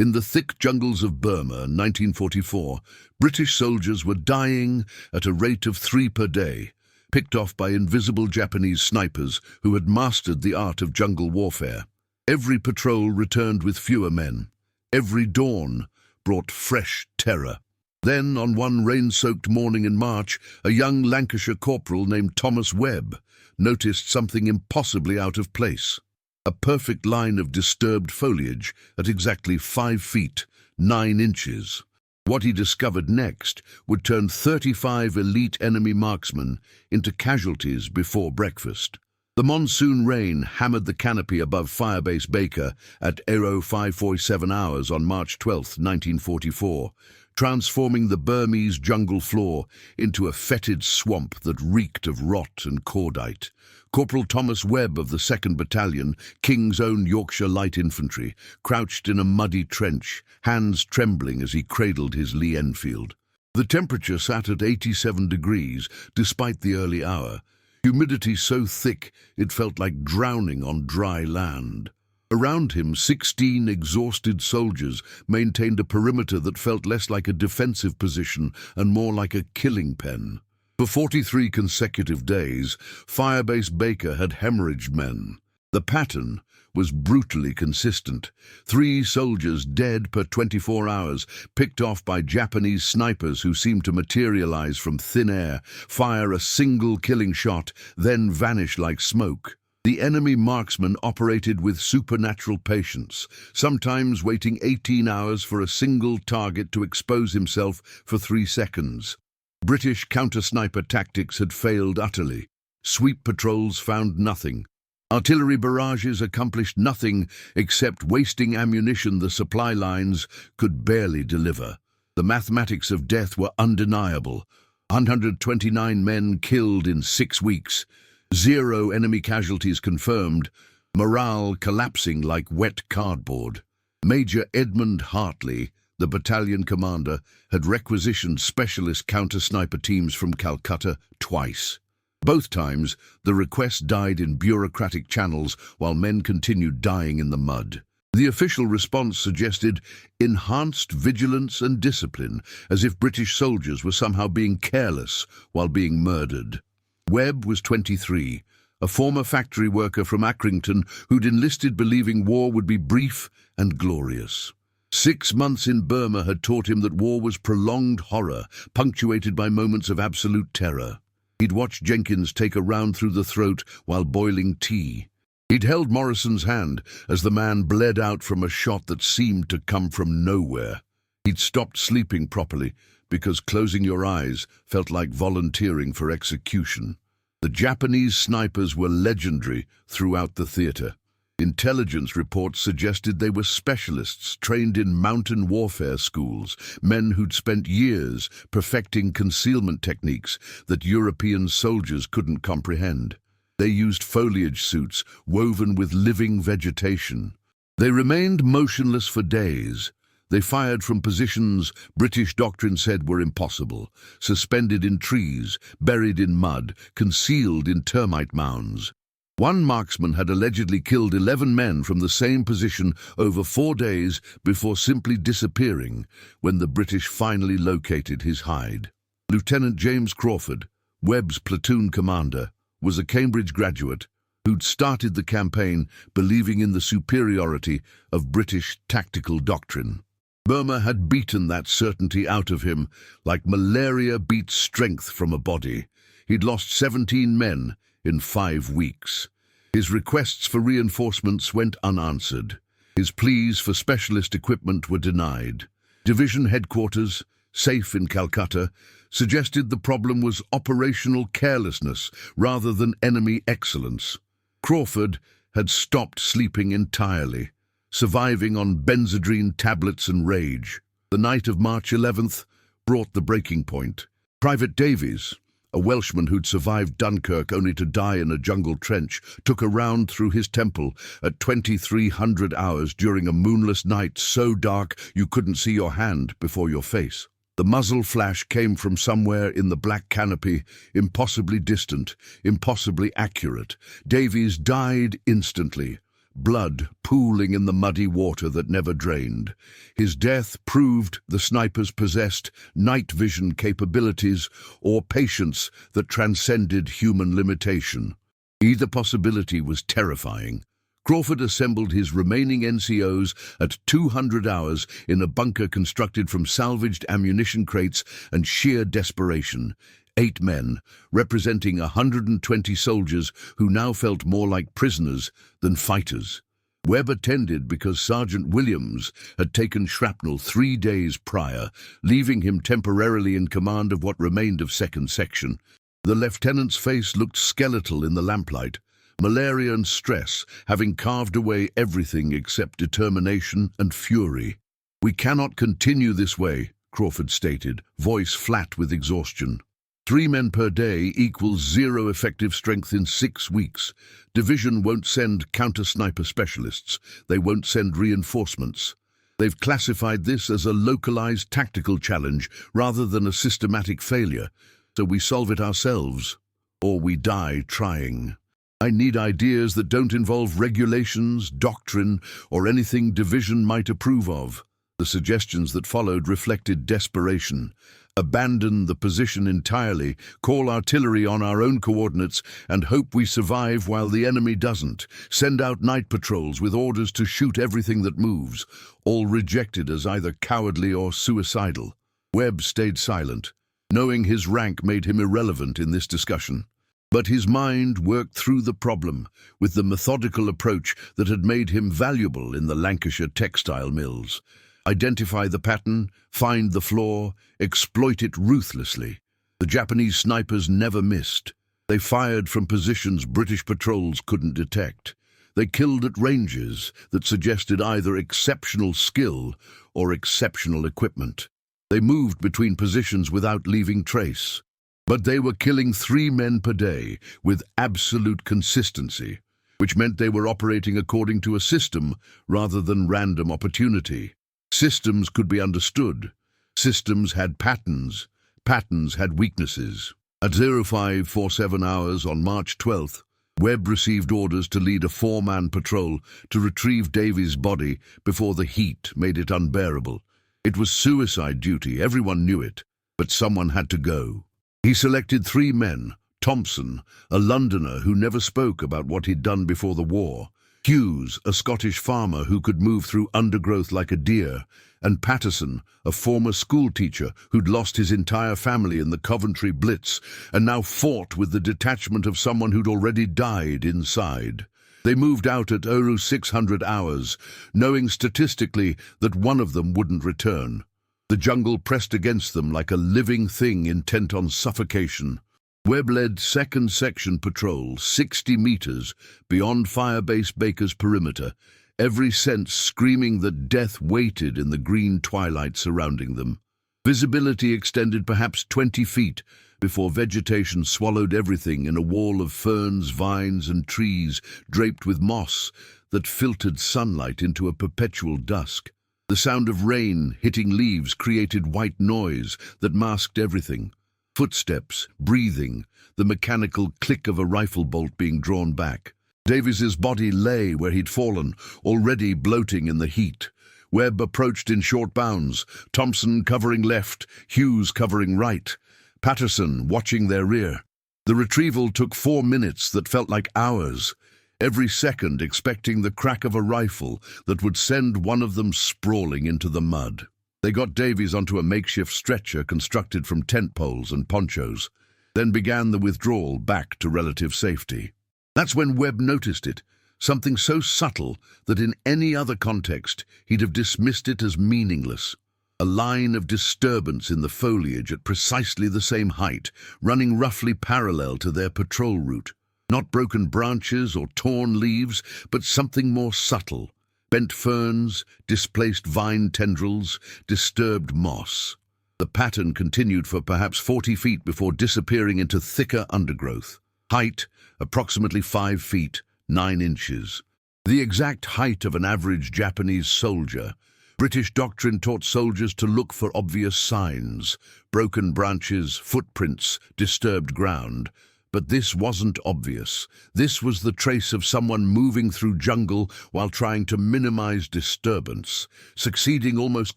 In the thick jungles of Burma, 1944, British soldiers were dying at a rate of 3 per day, picked off by invisible Japanese snipers who had mastered the art of jungle warfare. Every patrol returned with fewer men. Every dawn brought fresh terror. Then, on one rain-soaked morning in March, a young Lancashire corporal named Thomas Webb noticed something impossibly out of place. A perfect line of disturbed foliage at exactly 5 feet, 9 inches. What he discovered next would turn 35 elite enemy marksmen into casualties before breakfast. The monsoon rain hammered the canopy above Firebase Baker at 0547 hours on March 12, 1944, transforming the Burmese jungle floor into a fetid swamp that reeked of rot and cordite. Corporal Thomas Webb of the 2nd Battalion, King's Own Yorkshire Light Infantry, crouched in a muddy trench, hands trembling as he cradled his Lee Enfield. The temperature sat at 87 degrees, despite the early hour. Humidity so thick it felt like drowning on dry land. Around him, 16 exhausted soldiers maintained a perimeter that felt less like a defensive position and more like a killing pen. For 43 consecutive days, Firebase Baker had hemorrhaged men. The pattern was brutally consistent. 3 soldiers dead per 24 hours, picked off by Japanese snipers who seemed to materialize from thin air, fire a single killing shot, then vanish like smoke. The enemy marksman operated with supernatural patience, sometimes waiting 18 hours for a single target to expose himself for 3 seconds. British counter-sniper tactics had failed utterly. Sweep patrols found nothing. Artillery barrages accomplished nothing except wasting ammunition the supply lines could barely deliver. The mathematics of death were undeniable. 129 men killed in 6 weeks. 0 enemy casualties confirmed. Morale collapsing like wet cardboard. Major Edmund Hartley, the battalion commander, had requisitioned specialist counter-sniper teams from Calcutta twice. Both times, the request died in bureaucratic channels while men continued dying in the mud. The official response suggested enhanced vigilance and discipline, as if British soldiers were somehow being careless while being murdered. Webb was 23, a former factory worker from Accrington who'd enlisted believing war would be brief and glorious. 6 months in Burma had taught him that war was prolonged horror, punctuated by moments of absolute terror. He'd watched Jenkins take a round through the throat while boiling tea. He'd held Morrison's hand as the man bled out from a shot that seemed to come from nowhere. He'd stopped sleeping properly because closing your eyes felt like volunteering for execution. The Japanese snipers were legendary throughout the theater. Intelligence reports suggested they were specialists trained in mountain warfare schools, men who'd spent years perfecting concealment techniques that European soldiers couldn't comprehend. They used foliage suits woven with living vegetation. They remained motionless for days. They fired from positions British doctrine said were impossible, suspended in trees, buried in mud, concealed in termite mounds. One marksman had allegedly killed 11 men from the same position over 4 days before simply disappearing when the British finally located his hide. Lieutenant James Crawford, Webb's platoon commander, was a Cambridge graduate who'd started the campaign believing in the superiority of British tactical doctrine. Burma had beaten that certainty out of him like malaria beats strength from a body. He'd lost 17 men in 5 weeks. His requests for reinforcements went unanswered. His pleas for specialist equipment were denied. Division headquarters, safe in Calcutta, suggested the problem was operational carelessness rather than enemy excellence. Crawford had stopped sleeping entirely, surviving on Benzedrine tablets and rage. The night of March 11th brought the breaking point. Private Davies, a Welshman who'd survived Dunkirk only to die in a jungle trench, took a round through his temple at 2300 hours during a moonless night so dark you couldn't see your hand before your face. The muzzle flash came from somewhere in the black canopy, impossibly distant, impossibly accurate. Davies died instantly, blood pooling in the muddy water that never drained. His death proved the snipers possessed night vision capabilities or patience that transcended human limitation. Either possibility was terrifying. Crawford assembled his remaining NCOs at 200 hours in a bunker constructed from salvaged ammunition crates and sheer desperation. 8 men, representing 120 soldiers who now felt more like prisoners than fighters. Webb attended because Sergeant Williams had taken shrapnel 3 days prior, leaving him temporarily in command of what remained of 2nd Section. The lieutenant's face looked skeletal in the lamplight, malaria and stress having carved away everything except determination and fury. "We cannot continue this way," Crawford stated, voice flat with exhaustion. 3 men per day equals 0 effective strength in 6 weeks. Division won't send counter-sniper specialists. They won't send reinforcements. They've classified this as a localized tactical challenge rather than a systematic failure. So we solve it ourselves, or we die trying. I need ideas that don't involve regulations, doctrine, or anything Division might approve of. The suggestions that followed reflected desperation. Abandon the position entirely, call artillery on our own coordinates, and hope we survive while the enemy doesn't. Send out night patrols with orders to shoot everything that moves, all rejected as either cowardly or suicidal. Webb stayed silent. Knowing his rank made him irrelevant in this discussion. But his mind worked through the problem with the methodical approach that had made him valuable in the Lancashire textile mills. Identify the pattern, find the flaw, exploit it ruthlessly. The Japanese snipers never missed. They fired from positions British patrols couldn't detect. They killed at ranges that suggested either exceptional skill or exceptional equipment. They moved between positions without leaving trace. But they were killing 3 men per day with absolute consistency, which meant they were operating according to a system rather than random opportunity. Systems could be understood. Systems had patterns. Patterns had weaknesses. At 0547 hours on March 12th, Webb received orders to lead a 4-man patrol to retrieve Davies' body before the heat made it unbearable. It was suicide duty, everyone knew it, but someone had to go. He selected 3 men, Thompson, a Londoner who never spoke about what he'd done before the war, Hughes, a Scottish farmer who could move through undergrowth like a deer, and Patterson, a former schoolteacher who'd lost his entire family in the Coventry Blitz and now fought with the detachment of someone who'd already died inside. They moved out at 0600 hours, knowing statistically that one of them wouldn't return. The jungle pressed against them like a living thing intent on suffocation. Webb led 2nd Section patrol 60 meters beyond Firebase Baker's perimeter, every sense screaming that death waited in the green twilight surrounding them. Visibility extended perhaps 20 feet before vegetation swallowed everything in a wall of ferns, vines, and trees draped with moss that filtered sunlight into a perpetual dusk. The sound of rain hitting leaves created white noise that masked everything. Footsteps, breathing, the mechanical click of a rifle bolt being drawn back. Davies's body lay where he'd fallen, already bloating in the heat. Webb approached in short bounds, Thompson covering left, Hughes covering right, Patterson watching their rear. The retrieval took 4 minutes that felt like hours, every second expecting the crack of a rifle that would send one of them sprawling into the mud. They got Davies onto a makeshift stretcher constructed from tent poles and ponchos, then began the withdrawal back to relative safety. That's when Webb noticed it, something so subtle that in any other context he'd have dismissed it as meaningless. A line of disturbance in the foliage at precisely the same height, running roughly parallel to their patrol route. Not broken branches or torn leaves, but something more subtle. Bent ferns, displaced vine tendrils, disturbed moss. The pattern continued for perhaps 40 feet before disappearing into thicker undergrowth. Height, approximately 5 feet, 9 inches. The exact height of an average Japanese soldier. British doctrine taught soldiers to look for obvious signs, broken branches, footprints, disturbed ground. But this wasn't obvious. This was the trace of someone moving through jungle while trying to minimize disturbance, succeeding almost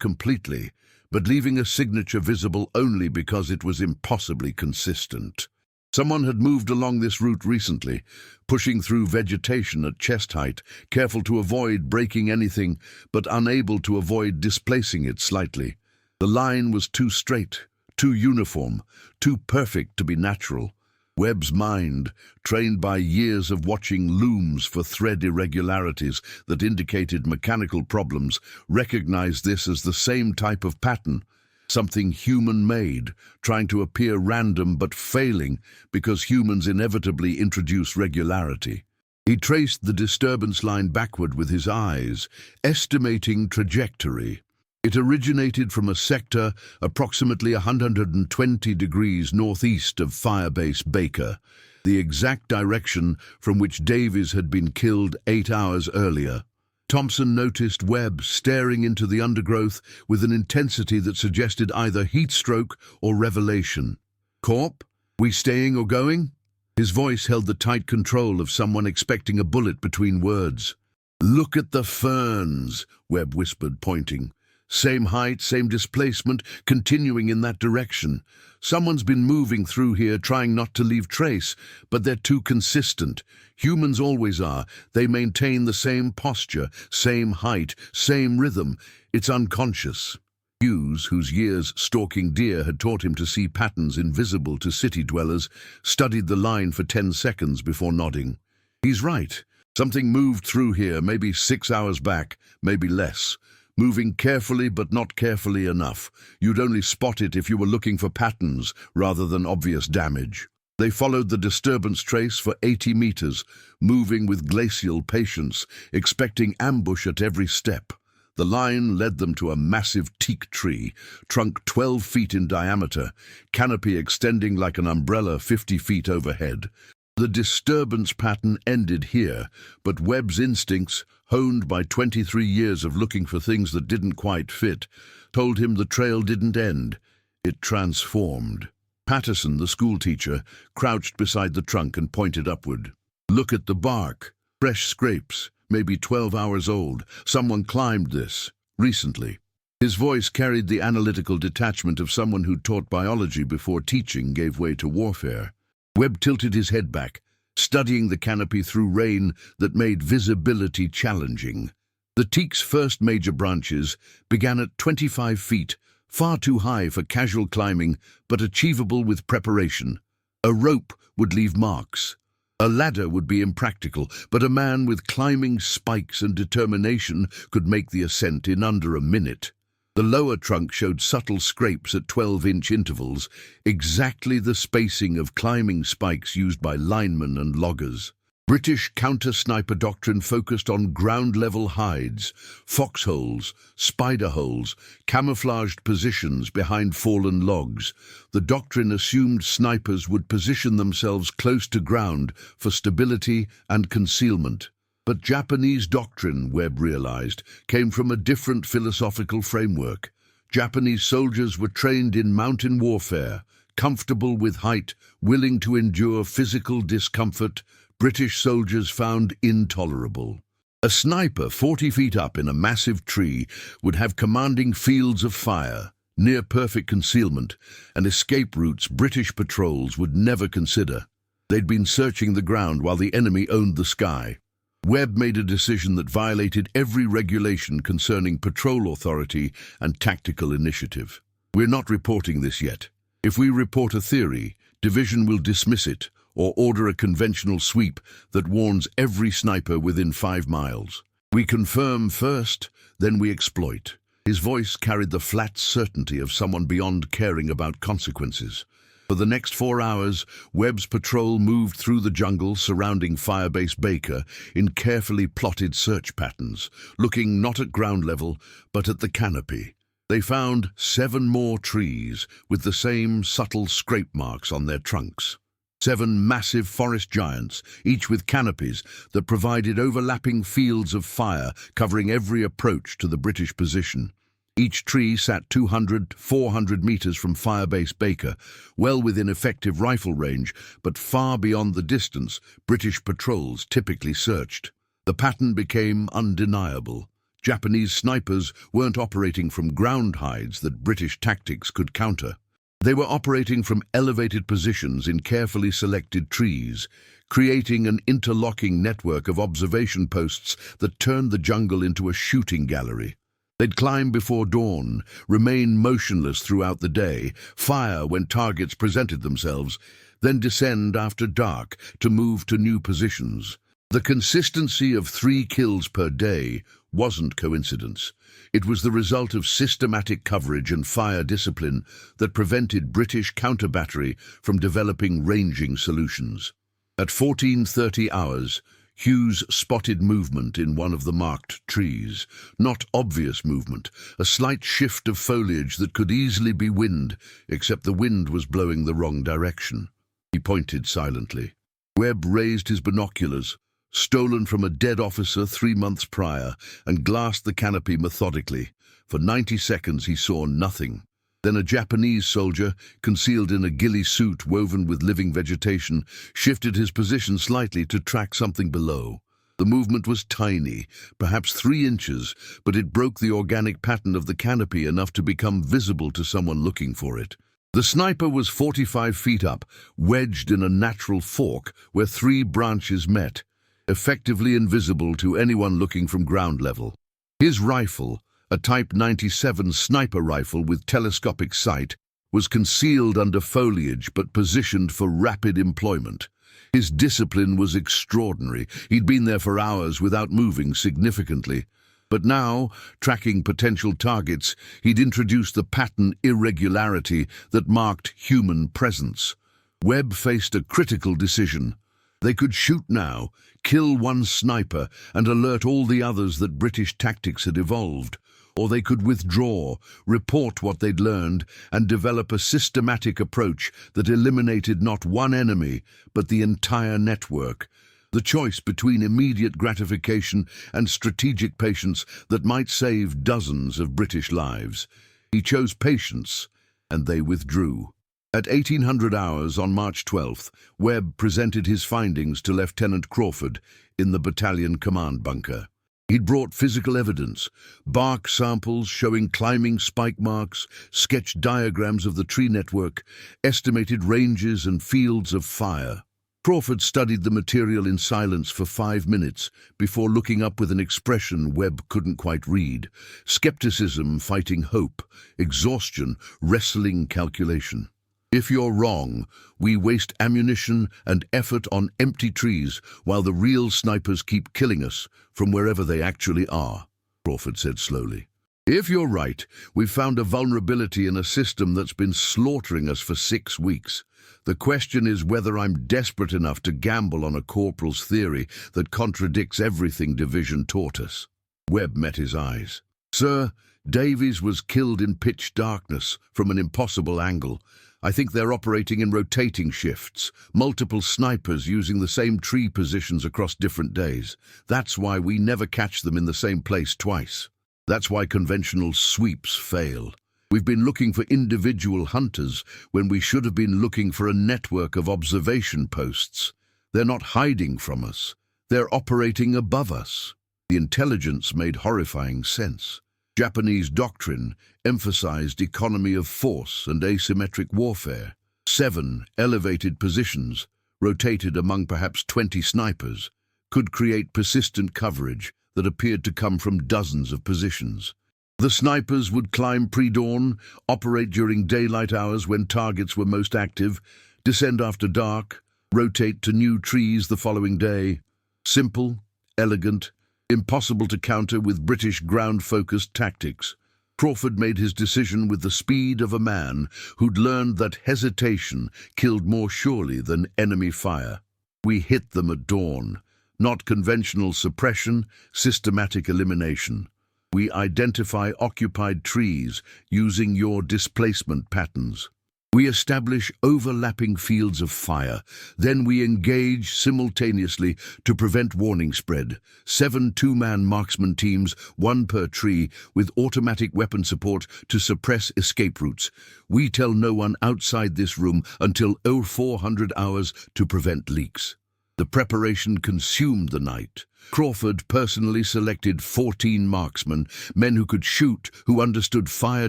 completely, but leaving a signature visible only because it was impossibly consistent. Someone had moved along this route recently, pushing through vegetation at chest height, careful to avoid breaking anything, but unable to avoid displacing it slightly. The line was too straight, too uniform, too perfect to be natural. Webb's mind, trained by years of watching looms for thread irregularities that indicated mechanical problems, recognized this as the same type of pattern, something human-made, trying to appear random but failing because humans inevitably introduce regularity. He traced the disturbance line backward with his eyes, estimating trajectory. It originated from a sector approximately 120 degrees northeast of Firebase Baker, the exact direction from which Davies had been killed 8 hours earlier. Thompson noticed Webb staring into the undergrowth with an intensity that suggested either heat stroke or revelation. "Corp, we staying or going?" His voice held the tight control of someone expecting a bullet between words. "Look at the ferns," Webb whispered, pointing. "Same height, same displacement, continuing in that direction. Someone's been moving through here trying not to leave trace, but they're too consistent. Humans always are. They maintain the same posture, same height, same rhythm. It's unconscious." Hughes, whose years stalking deer had taught him to see patterns invisible to city dwellers, studied the line for 10 seconds before nodding. "He's right. Something moved through here, maybe 6 hours back, maybe less. Moving carefully but not carefully enough. You'd only spot it if you were looking for patterns rather than obvious damage." They followed the disturbance trace for 80 meters, moving with glacial patience, expecting ambush at every step. The line led them to a massive teak tree, trunk 12 feet in diameter, canopy extending like an umbrella 50 feet overhead. The disturbance pattern ended here, but Webb's instincts, honed by 23 years of looking for things that didn't quite fit, told him the trail didn't end. It transformed. Patterson, the schoolteacher, crouched beside the trunk and pointed upward. "Look at the bark. Fresh scrapes, maybe 12 hours old. Someone climbed this recently." His voice carried the analytical detachment of someone who'd taught biology before teaching gave way to warfare. Webb tilted his head back, studying the canopy through rain that made visibility challenging. The teak's first major branches began at 25 feet, far too high for casual climbing, but achievable with preparation. A rope would leave marks. A ladder would be impractical, but a man with climbing spikes and determination could make the ascent in under a minute. The lower trunk showed subtle scrapes at 12-inch intervals, exactly the spacing of climbing spikes used by linemen and loggers. British counter-sniper doctrine focused on ground-level hides, foxholes, spider holes, camouflaged positions behind fallen logs. The doctrine assumed snipers would position themselves close to ground for stability and concealment. But Japanese doctrine, Webb realized, came from a different philosophical framework. Japanese soldiers were trained in mountain warfare, comfortable with height, willing to endure physical discomfort. British soldiers found intolerable. A sniper 40 feet up in a massive tree would have commanding fields of fire, near-perfect concealment, and escape routes British patrols would never consider. They'd been searching the ground while the enemy owned the sky. Webb made a decision that violated every regulation concerning patrol authority and tactical initiative. "We're not reporting this yet. If we report a theory, Division will dismiss it or order a conventional sweep that warns every sniper within 5 miles. We confirm first, then we exploit." His voice carried the flat certainty of someone beyond caring about consequences. For the next 4 hours, Webb's patrol moved through the jungle surrounding Firebase Baker in carefully plotted search patterns, looking not at ground level, but at the canopy. They found 7 more trees with the same subtle scrape marks on their trunks. 7 massive forest giants, each with canopies that provided overlapping fields of fire covering every approach to the British position. Each tree sat 200, 400 meters from Firebase Baker, well within effective rifle range, but far beyond the distance British patrols typically searched. The pattern became undeniable. Japanese snipers weren't operating from ground hides that British tactics could counter. They were operating from elevated positions in carefully selected trees, creating an interlocking network of observation posts that turned the jungle into a shooting gallery. They'd climb before dawn, remain motionless throughout the day, fire when targets presented themselves, then descend after dark to move to new positions. The consistency of 3 kills per day wasn't coincidence. It was the result of systematic coverage and fire discipline that prevented British counter-battery from developing ranging solutions. At 14:30 hours, Hughes spotted movement in one of the marked trees. Not obvious movement, a slight shift of foliage that could easily be wind, except the wind was blowing the wrong direction. He pointed silently. Webb raised his binoculars, stolen from a dead officer 3 months prior, and glassed the canopy methodically. For 90 seconds he saw nothing. Then a Japanese soldier, concealed in a ghillie suit woven with living vegetation, shifted his position slightly to track something below. The movement was tiny, perhaps 3 inches, but it broke the organic pattern of the canopy enough to become visible to someone looking for it. The sniper was 45 feet up, wedged in a natural fork where 3 branches met, effectively invisible to anyone looking from ground level. His rifle, a Type 97 sniper rifle with telescopic sight, was concealed under foliage but positioned for rapid employment. His discipline was extraordinary. He'd been there for hours without moving significantly. But now, tracking potential targets, he'd introduced the pattern irregularity that marked human presence. Webb faced a critical decision. They could shoot now, kill one sniper, and alert all the others that British tactics had evolved. Or they could withdraw, report what they'd learned, and develop a systematic approach that eliminated not one enemy, but the entire network. The choice between immediate gratification and strategic patience that might save dozens of British lives. He chose patience, and they withdrew. At 1800 hours on March 12th, Webb presented his findings to Lieutenant Crawford in the battalion command bunker. He'd brought physical evidence, bark samples showing climbing spike marks, sketched diagrams of the tree network, estimated ranges and fields of fire. Crawford studied the material in silence for 5 minutes before looking up with an expression Webb couldn't quite read. Skepticism fighting hope, exhaustion wrestling calculation. If you're wrong, we waste ammunition and effort on empty trees while the real snipers keep killing us from wherever they actually are, Crawford said slowly. If you're right, we've found a vulnerability in a system that's been slaughtering us for 6 weeks. The question is whether I'm desperate enough to gamble on a corporal's theory that contradicts everything Division taught us. Webb met his eyes. Sir, Davies was killed in pitch darkness from an impossible angle. I think they're operating in rotating shifts, multiple snipers using the same tree positions across different days. That's why we never catch them in the same place twice. That's why conventional sweeps fail. We've been looking for individual hunters when we should have been looking for a network of observation posts. They're not hiding from us. They're operating above us. The intelligence made horrifying sense. Japanese doctrine emphasized economy of force and asymmetric warfare. 7 elevated positions, rotated among perhaps 20 snipers, could create persistent coverage that appeared to come from dozens of positions. The snipers would climb pre-dawn, operate during daylight hours when targets were most active, descend after dark, rotate to new trees the following day. Simple, elegant, impossible to counter with British ground-focused tactics. Crawford made his decision with the speed of a man who'd learned that hesitation killed more surely than enemy fire. We hit them at dawn. Not conventional suppression, systematic elimination. We identify occupied trees using your displacement patterns. We establish overlapping fields of fire. Then we engage simultaneously to prevent warning spread. 7 two-man marksman teams, 1 per tree, with automatic weapon support to suppress escape routes. We tell no one outside this room until 0400 hours to prevent leaks. The preparation consumed the night. Crawford personally selected 14 marksmen, men who could shoot, who understood fire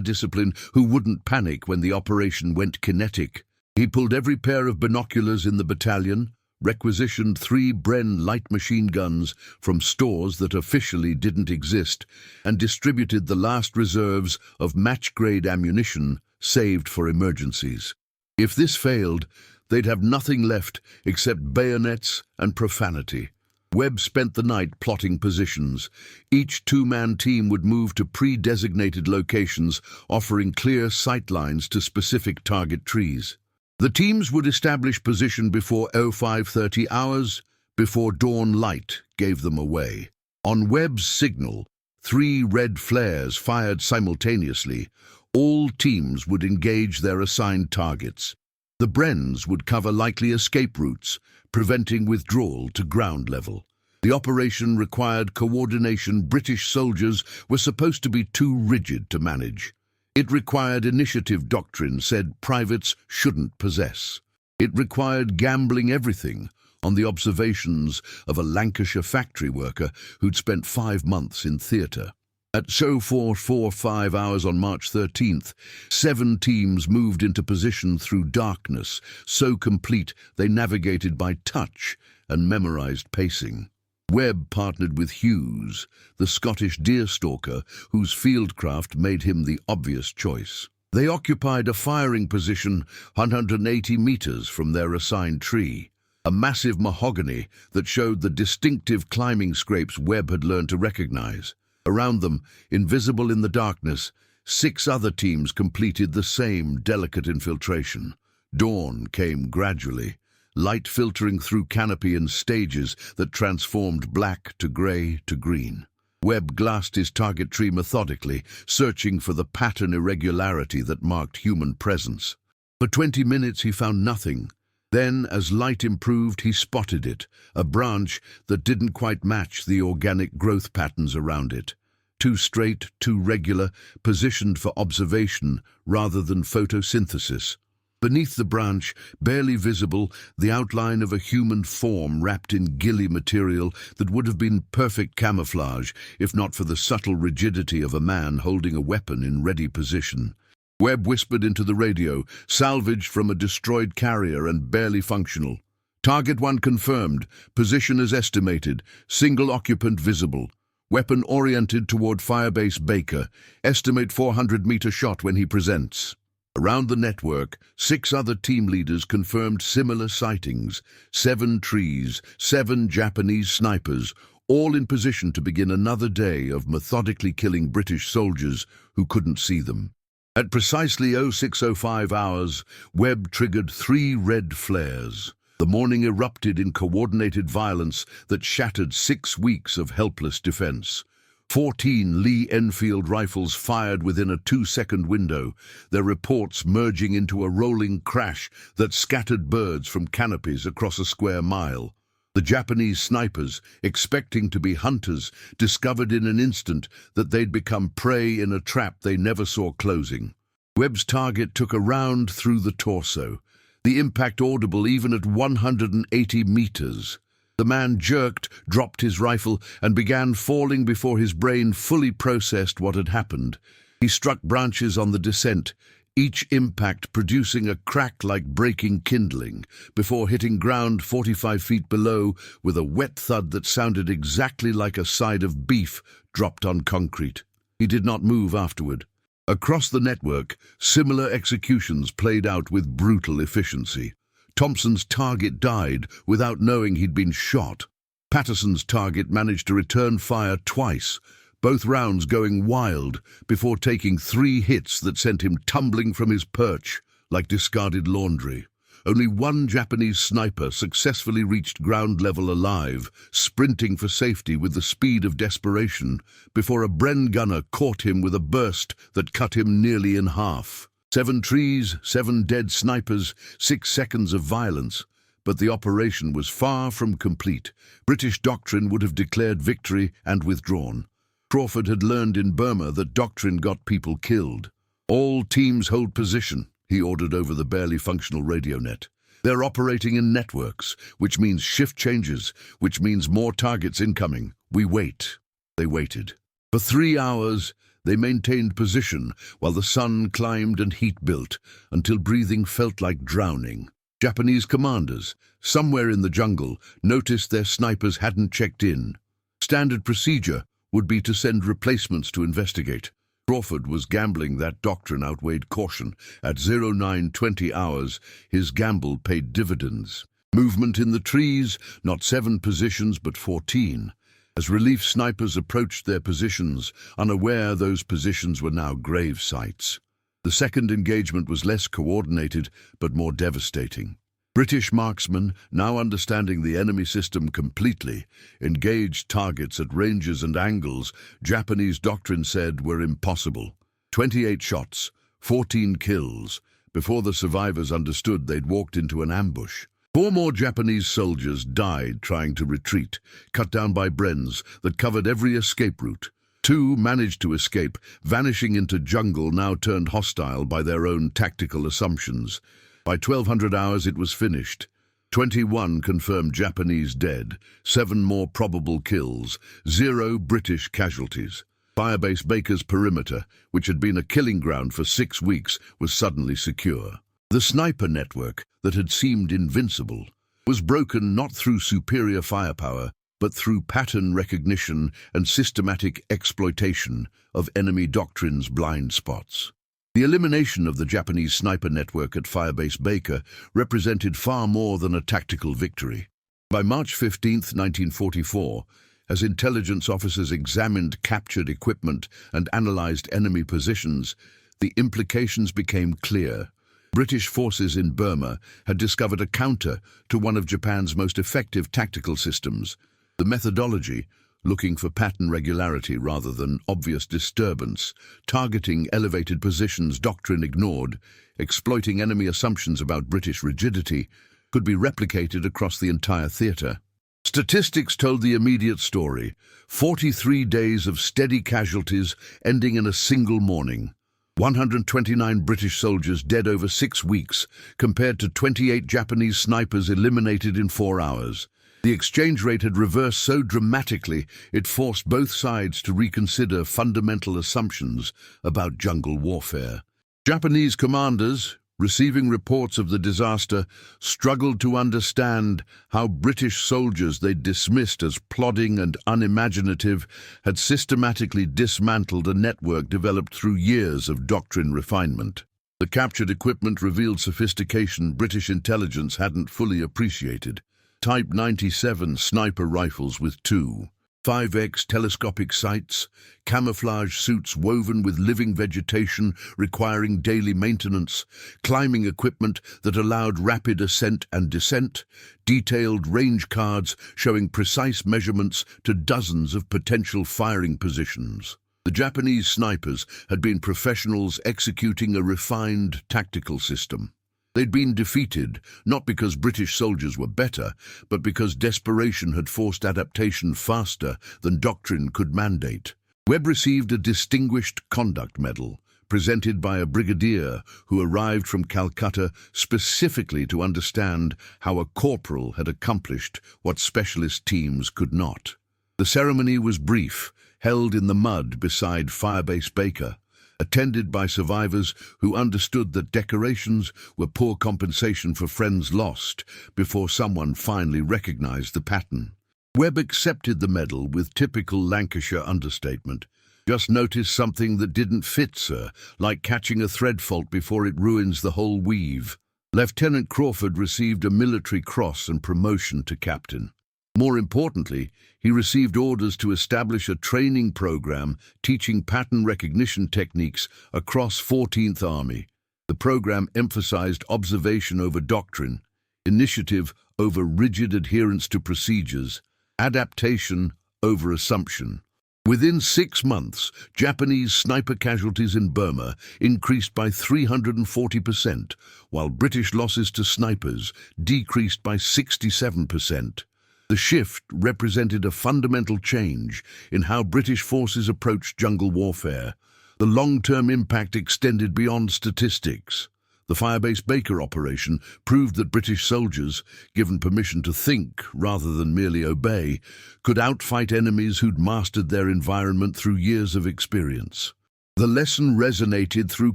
discipline, who wouldn't panic when the operation went kinetic. He pulled every pair of binoculars in the battalion, requisitioned 3 Bren light machine guns from stores that officially didn't exist, and distributed the last reserves of match-grade ammunition saved for emergencies. If this failed, they'd have nothing left except bayonets and profanity. Webb spent the night plotting positions. Each two-man team would move to pre-designated locations, offering clear sightlines to specific target trees. The teams would establish position before 0530 hours, before dawn light gave them away. On Webb's signal, 3 red flares fired simultaneously. All teams would engage their assigned targets. The Brens would cover likely escape routes, preventing withdrawal to ground level. The operation required coordination British soldiers were supposed to be too rigid to manage. It required initiative doctrine said privates shouldn't possess. It required gambling everything on the observations of a Lancashire factory worker who'd spent 5 months in theatre. At 0445 hours on March 13th, 7 teams moved into position through darkness, so complete they navigated by touch and memorized pacing. Webb partnered with Hughes, the Scottish deerstalker, whose fieldcraft made him the obvious choice. They occupied a firing position 180 meters from their assigned tree, a massive mahogany that showed the distinctive climbing scrapes Webb had learned to recognize. Around them, invisible in the darkness, 6 other teams completed the same delicate infiltration. Dawn came gradually, light filtering through canopy in stages that transformed black to grey to green. Webb glassed his target tree methodically, searching for the pattern irregularity that marked human presence. For 20 minutes he found nothing. Then, as light improved, he spotted it, a branch that didn't quite match the organic growth patterns around it. Too straight, too regular, positioned for observation rather than photosynthesis. Beneath the branch, barely visible, the outline of a human form wrapped in gilly material that would have been perfect camouflage if not for the subtle rigidity of a man holding a weapon in ready position. Webb whispered into the radio, salvaged from a destroyed carrier and barely functional. Target 1 confirmed. Position as estimated. Single occupant visible. Weapon oriented toward Firebase Baker. Estimate 400-meter shot when he presents. Around the network, 6 other team leaders confirmed similar sightings. 7 trees, 7 Japanese snipers, all in position to begin another day of methodically killing British soldiers who couldn't see them. At precisely 0605 hours, Webb triggered 3 red flares. The morning erupted in coordinated violence that shattered 6 weeks of helpless defense. 14 Lee Enfield rifles fired within a 2-second window, their reports merging into a rolling crash that scattered birds from canopies across a square mile. The Japanese snipers, expecting to be hunters, discovered in an instant that they'd become prey in a trap they never saw closing. Webb's target took a round through the torso, the impact audible even at 180 meters. The man jerked, dropped his rifle, and began falling before his brain fully processed what had happened. He struck branches on the descent, each impact producing a crack like breaking kindling, before hitting ground 45 feet below with a wet thud that sounded exactly like a side of beef dropped on concrete. He did not move afterward. Across the network, similar executions played out with brutal efficiency. Thompson's target died without knowing he'd been shot. Patterson's target managed to return fire twice, both rounds going wild before taking 3 hits that sent him tumbling from his perch like discarded laundry. Only 1 Japanese sniper successfully reached ground level alive, sprinting for safety with the speed of desperation, before a Bren gunner caught him with a burst that cut him nearly in half. 7 trees, 7 dead snipers, 6 seconds of violence. But the operation was far from complete. British doctrine would have declared victory and withdrawn. Crawford had learned in Burma that doctrine got people killed. "All teams hold position," he ordered over the barely functional radio net. "They're operating in networks, which means shift changes, which means more targets incoming. We wait." They waited. For 3 hours, they maintained position while the sun climbed and heat built, until breathing felt like drowning. Japanese commanders, somewhere in the jungle, noticed their snipers hadn't checked in. Standard procedure would be to send replacements to investigate. Crawford was gambling that doctrine outweighed caution. At 0920 hours, his gamble paid dividends. Movement in the trees, not 7 positions but 14. As relief snipers approached their positions, unaware those positions were now grave sites. The second engagement was less coordinated but more devastating. British marksmen, now understanding the enemy system completely, engaged targets at ranges and angles Japanese doctrine said were impossible. 28 shots, 14 kills, before the survivors understood they'd walked into an ambush. 4 more Japanese soldiers died trying to retreat, cut down by Brenns that covered every escape route. 2 managed to escape, vanishing into jungle now turned hostile by their own tactical assumptions. By 1200 hours it was finished. 21 confirmed Japanese dead, 7 more probable kills, 0 British casualties. Firebase Baker's perimeter, which had been a killing ground for 6 weeks, was suddenly secure. The sniper network, that had seemed invincible, was broken not through superior firepower, but through pattern recognition and systematic exploitation of enemy doctrine's blind spots. The elimination of the Japanese sniper network at Firebase Baker represented far more than a tactical victory. By March 15, 1944, as intelligence officers examined captured equipment and analyzed enemy positions, the implications became clear. British forces in Burma had discovered a counter to one of Japan's most effective tactical systems. The methodology, looking for pattern regularity rather than obvious disturbance, targeting elevated positions doctrine ignored, exploiting enemy assumptions about British rigidity, could be replicated across the entire theatre. Statistics told the immediate story: 43 days of steady casualties ending in a single morning. 129 British soldiers dead over 6 weeks, compared to 28 Japanese snipers eliminated in 4 hours. The exchange rate had reversed so dramatically it forced both sides to reconsider fundamental assumptions about jungle warfare. Japanese commanders, receiving reports of the disaster, struggled to understand how British soldiers they'd dismissed as plodding and unimaginative had systematically dismantled a network developed through years of doctrine refinement. The captured equipment revealed sophistication British intelligence hadn't fully appreciated. Type 97 sniper rifles with 2.5x telescopic sights, camouflage suits woven with living vegetation requiring daily maintenance, climbing equipment that allowed rapid ascent and descent, detailed range cards showing precise measurements to dozens of potential firing positions. The Japanese snipers had been professionals executing a refined tactical system. They'd been defeated, not because British soldiers were better, but because desperation had forced adaptation faster than doctrine could mandate. Webb received a Distinguished Conduct Medal, presented by a brigadier who arrived from Calcutta specifically to understand how a corporal had accomplished what specialist teams could not. The ceremony was brief, held in the mud beside Firebase Baker, attended by survivors who understood that decorations were poor compensation for friends lost before someone finally recognized the pattern. Webb accepted the medal with typical Lancashire understatement. "Just noticed something that didn't fit, sir, like catching a thread fault before it ruins the whole weave." Lieutenant Crawford received a military cross and promotion to captain. More importantly, he received orders to establish a training program teaching pattern recognition techniques across 14th Army. The program emphasized observation over doctrine, initiative over rigid adherence to procedures, adaptation over assumption. Within 6 months, Japanese sniper casualties in Burma increased by 340%, while British losses to snipers decreased by 67%. The shift represented a fundamental change in how British forces approached jungle warfare. The long-term impact extended beyond statistics. The Firebase Baker operation proved that British soldiers, given permission to think rather than merely obey, could outfight enemies who'd mastered their environment through years of experience. The lesson resonated through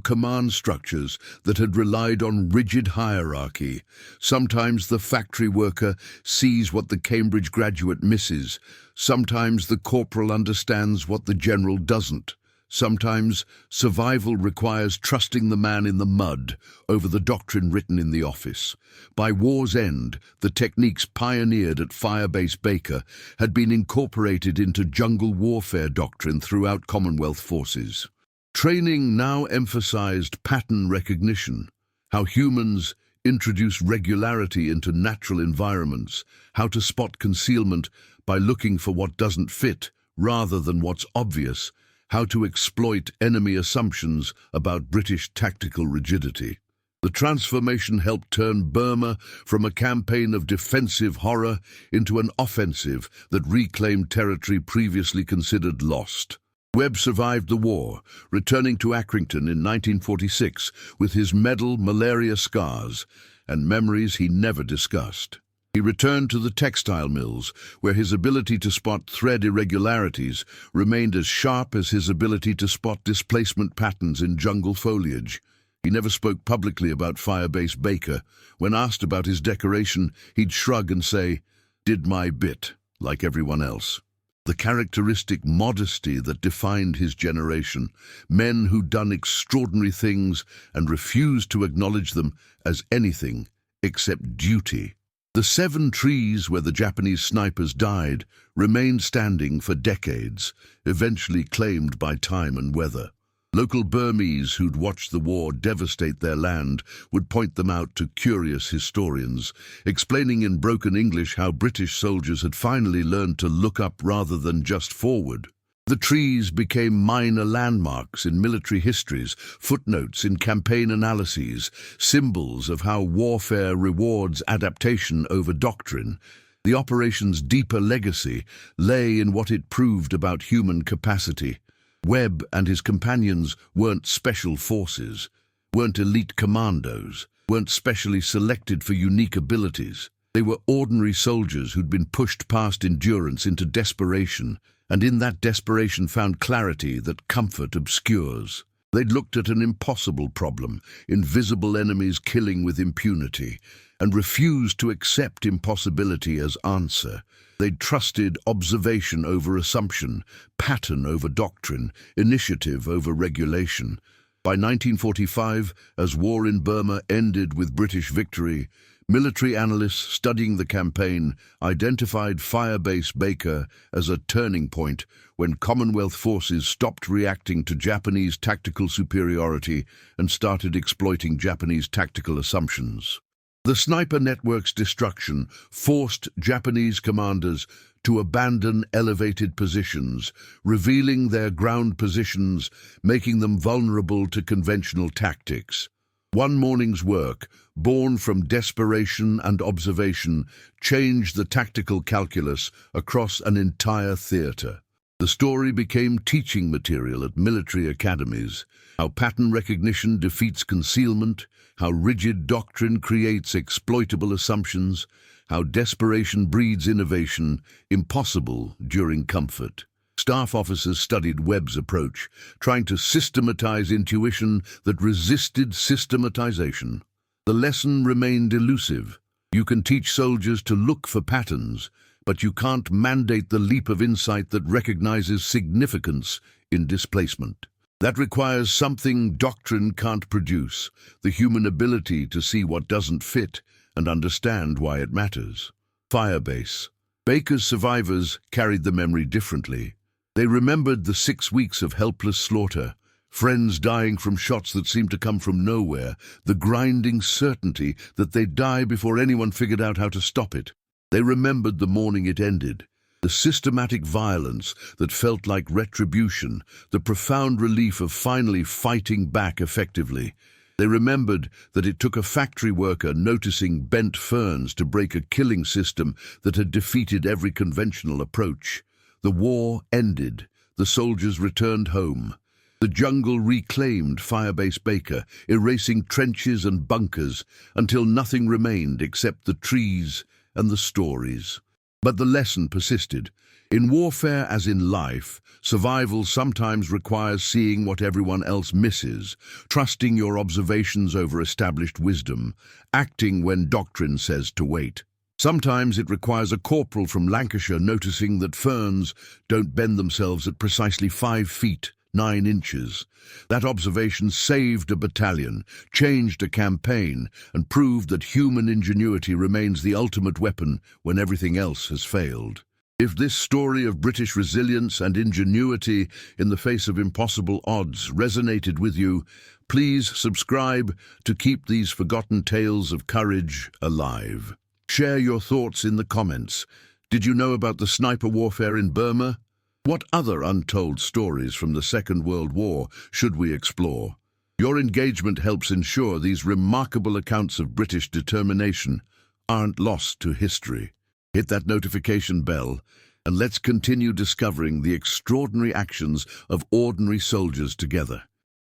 command structures that had relied on rigid hierarchy. Sometimes the factory worker sees what the Cambridge graduate misses. Sometimes the corporal understands what the general doesn't. Sometimes survival requires trusting the man in the mud over the doctrine written in the office. By war's end, the techniques pioneered at Firebase Baker had been incorporated into jungle warfare doctrine throughout Commonwealth forces. Training now emphasized pattern recognition, how humans introduce regularity into natural environments, how to spot concealment by looking for what doesn't fit rather than what's obvious, how to exploit enemy assumptions about British tactical rigidity. The transformation helped turn Burma from a campaign of defensive horror into an offensive that reclaimed territory previously considered lost. Webb survived the war, returning to Accrington in 1946 with his medal, malaria scars, and memories he never discussed. He returned to the textile mills, where his ability to spot thread irregularities remained as sharp as his ability to spot displacement patterns in jungle foliage. He never spoke publicly about Firebase Baker. When asked about his decoration, he'd shrug and say, "Did my bit, like everyone else." The characteristic modesty that defined his generation, men who'd done extraordinary things and refused to acknowledge them as anything except duty. The 7 trees where the Japanese snipers died remained standing for decades, eventually claimed by time and weather. Local Burmese who'd watched the war devastate their land would point them out to curious historians, explaining in broken English how British soldiers had finally learned to look up rather than just forward. The trees became minor landmarks in military histories, footnotes in campaign analyses, symbols of how warfare rewards adaptation over doctrine. The operation's deeper legacy lay in what it proved about human capacity. Webb and his companions weren't special forces, weren't elite commandos, weren't specially selected for unique abilities. They were ordinary soldiers who'd been pushed past endurance into desperation, and in that desperation found clarity that comfort obscures. They'd looked at an impossible problem, invisible enemies killing with impunity, and refused to accept impossibility as answer. They'd trusted observation over assumption, pattern over doctrine, initiative over regulation. By 1945, as war in Burma ended with British victory, military analysts studying the campaign identified Firebase Baker as a turning point when Commonwealth forces stopped reacting to Japanese tactical superiority and started exploiting Japanese tactical assumptions. The sniper network's destruction forced Japanese commanders to abandon elevated positions, revealing their ground positions, making them vulnerable to conventional tactics. One morning's work, born from desperation and observation, changed the tactical calculus across an entire theater. The story became teaching material at military academies, how pattern recognition defeats concealment, how rigid doctrine creates exploitable assumptions, how desperation breeds innovation, impossible during comfort. Staff officers studied Webb's approach, trying to systematize intuition that resisted systematization. The lesson remained elusive. You can teach soldiers to look for patterns, but you can't mandate the leap of insight that recognizes significance in displacement. That requires something doctrine can't produce, the human ability to see what doesn't fit and understand why it matters. Firebase. Baker's survivors carried the memory differently. They remembered the 6 weeks of helpless slaughter, friends dying from shots that seemed to come from nowhere, the grinding certainty that they'd die before anyone figured out how to stop it. They remembered the morning it ended, The systematic violence that felt like retribution, the profound relief of finally fighting back effectively. They remembered that it took a factory worker noticing bent ferns to break a killing system that had defeated every conventional approach. The war ended. The soldiers returned home. The jungle reclaimed Firebase Baker, erasing trenches and bunkers until nothing remained except the trees and the stories. But the lesson persisted. In warfare, as in life, survival sometimes requires seeing what everyone else misses, trusting your observations over established wisdom, acting when doctrine says to wait. Sometimes it requires a corporal from Lancashire noticing that ferns don't bend themselves at precisely 5 feet, 9 inches. That observation saved a battalion, changed a campaign, and proved that human ingenuity remains the ultimate weapon when everything else has failed. If this story of British resilience and ingenuity in the face of impossible odds resonated with you, please subscribe to keep these forgotten tales of courage alive. Share your thoughts in the comments. Did you know about the sniper warfare in Burma? What other untold stories from the Second World War should we explore? Your engagement helps ensure these remarkable accounts of British determination aren't lost to history. Hit that notification bell, and let's continue discovering the extraordinary actions of ordinary soldiers together.